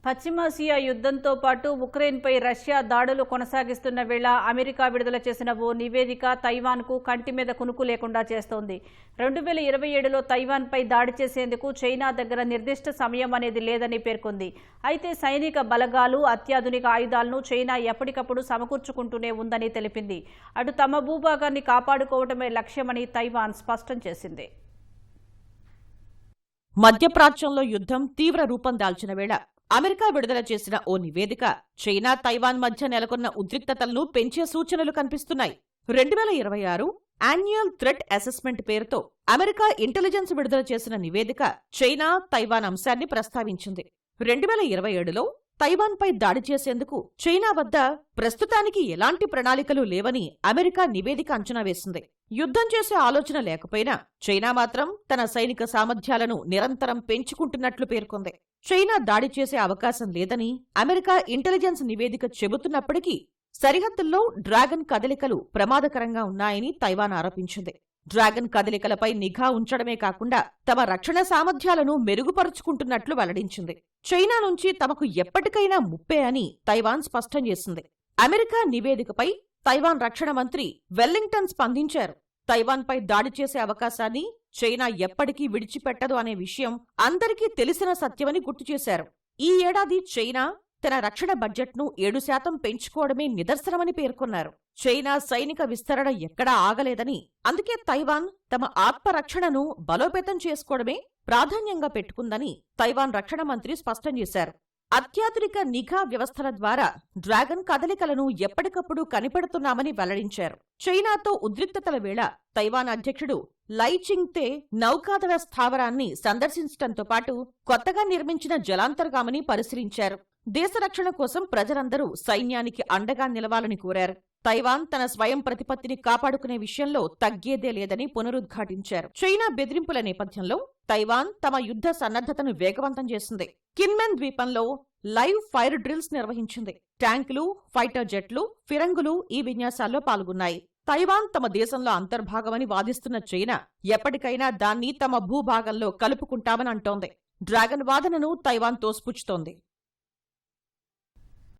పశ్చిమాసియా యుద్ధంతో పాటు ఉక్రెయిన్పై రష్యా దాడులు కొనసాగిస్తున్న వేళ అమెరికా విడుదల చేసిన ఓ నివేదిక తైవాన్కు కంటి మీద కునుకు లేకుండా చేస్తోంది. 2027లో తైవాన్పై దాడి చేసేందుకు చైనా దగ్గర నిర్దిష్ట సమయం అనేది లేదని పేర్కొంది. అయితే సైనిక బలగాలు, అత్యాధునిక ఆయుధాలను చైనా ఎప్పటికప్పుడు సమకూర్చుకుంటూనే ఉందని తెలిపింది. అటు తమ భూభాగాన్ని కాపాడుకోవడమే లక్ష్యమని తైవాన్ స్పష్టం చేసింది. మధ్యప్రాచ్యంలో యుద్ధం తీవ్ర రూపం దాల్చిన వేళ అమెరికా విడుదల చేసిన ఓ నివేదిక చైనా, తైవాన్ మధ్య నెలకొన్న ఉద్రిక్తతలను పెంచే సూచనలు కనిపిస్తున్నాయి. 2026 యాన్యుయల్ థ్రెట్ అసెస్మెంట్ పేరుతో అమెరికా ఇంటెలిజెన్స్ విడుదల చేసిన నివేదిక చైనా, తైవాన్ అంశాన్ని ప్రస్తావించింది. 2027లో తైవాన్పై దాడి చేసేందుకు చైనా వద్ద ప్రస్తుతానికి ఎలాంటి ప్రణాళికలు లేవని అమెరికా నివేదిక అంచనా వేసింది. యుద్ధం చేసే ఆలోచన లేకపోయినా చైనా మాత్రం తన సైనిక సామర్థ్యాలను నిరంతరం పెంచుకుంటున్నట్లు పేర్కొంది. చైనా దాడి చేసే అవకాశం లేదని అమెరికా ఇంటెలిజెన్స్ నివేదిక చెబుతున్నప్పటికీ సరిహద్దుల్లో డ్రాగన్ కదలికలు ప్రమాదకరంగా ఉన్నాయని తైవాన్ ఆరోపించింది. డ్రాగన్ కదలికలపై నిఘా ఉంచడమే కాకుండా తమ రక్షణ సామర్థ్యాలను మెరుగుపరుచుకుంటున్నట్లు వెల్లడించింది. చైనా నుంచి తమకు ఎప్పటికైనా ముప్పే అని తైవాన్ స్పష్టం చేసింది. అమెరికా నివేదికపై తైవాన్ రక్షణ మంత్రి వెల్లింగ్టన్ స్పందించారు. తైవాన్పై దాడి చేసే అవకాశాన్ని చైనా ఎప్పటికీ విడిచిపెట్టదు అనే విషయం అందరికీ తెలిసిన సత్యమని గుర్తుచేశారు. ఈ ఏడాది చైనా తన రక్షణ బడ్జెట్ను 7% పెంచుకోవడమే నిదర్శనమని పేర్కొన్నారు. చైనా సైనిక విస్తరణ ఎక్కడా ఆగలేదని, అందుకే తైవాన్ తమ ఆత్మరక్షణను బలోపేతం చేసుకోవడమే ప్రాధాన్యంగా పెట్టుకుందని తైవాన్ రక్షణ మంత్రి స్పష్టం చేశారు. అత్యాధునిక నిఘా వ్యవస్థల ద్వారా డ్రాగన్ కదలికలను ఎప్పటికప్పుడు కనిపెడుతున్నామని వెల్లడించారు. చైనాతో ఉద్రిక్తతల వేళ తైవాన్ అధ్యక్షుడు లై చింగ్తే నౌకాదళ స్థావరాన్ని సందర్శించడంతో పాటు కొత్తగా నిర్మించిన జలాంతర్గామిని పరిశీలించారు. దేశ రక్షణ కోసం ప్రజలందరూ సైన్యానికి అండగా నిలవాలని కోరారు. తైవాన్ తన స్వయం ప్రతిపత్తిని కాపాడుకునే విషయంలో తగ్గేదే లేదని పునరుద్ఘాటించారు. చైనా బెదిరింపుల నేపథ్యంలో తైవాన్ తమ యుద్ధ సన్నద్ధతను వేగవంతం చేసింది. కిన్మెన్ ద్వీపంలో లైవ్ ఫైర్ డ్రిల్స్ నిర్వహించింది. ట్యాంకులు, ఫైటర్ జెట్లు, ఫిరంగులు ఈ విన్యాసాల్లో పాల్గొన్నాయి. తైవాన్ తమ దేశంలో అంతర్భాగమని వాదిస్తున్న చైనా ఎప్పటికైనా దాన్ని తమ భూభాగంలో కలుపుకుంటామని అంటోంది. డ్రాగన్ వాదనను తైవాన్ తోసిపుచ్చుతోంది.